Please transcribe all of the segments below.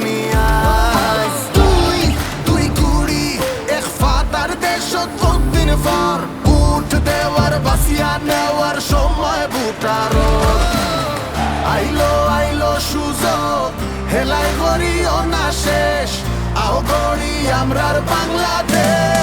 নিয়া তুই কুড়ি এক ফাতার দেশ কতদিন পর বুট দেওয়ার বাসিয়া নেওয়ার সময় বুটার আইলো সুযোগ হেলাই গড়িও না শেষ আও গড়ি আমরার বাংলাদেশ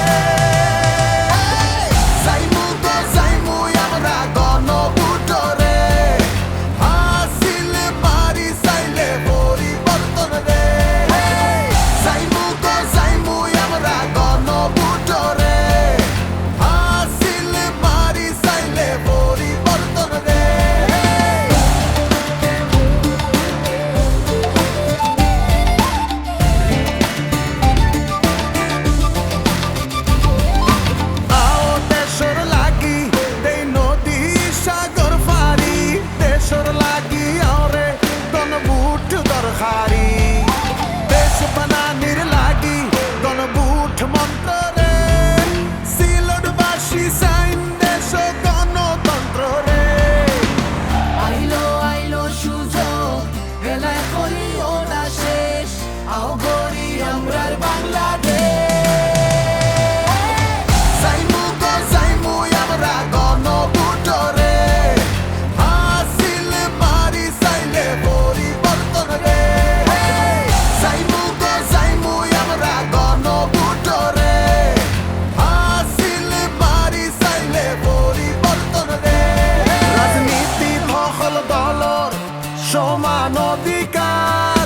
সমান অধিকার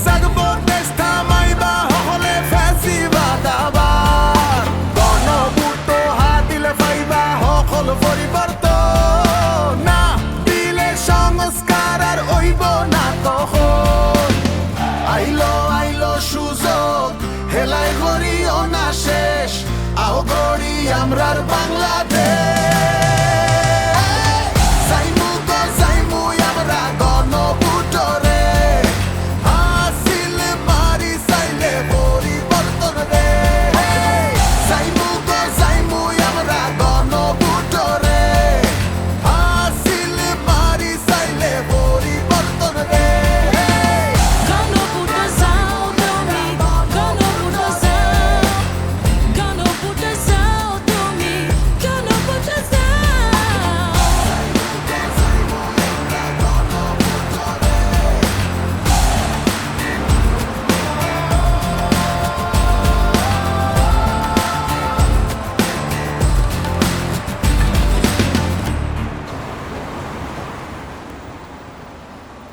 জাগব দেশ থামাইবা হলে ফ্যাসিবাদ আবার গণভোট হাত দিলে পাইবা সকল পরিবর্তন না দিলে সংস্কার আর হইব না তখন আইলো সুযোগ হেলাই গড়িও না শেষ আও গড়ি আমরার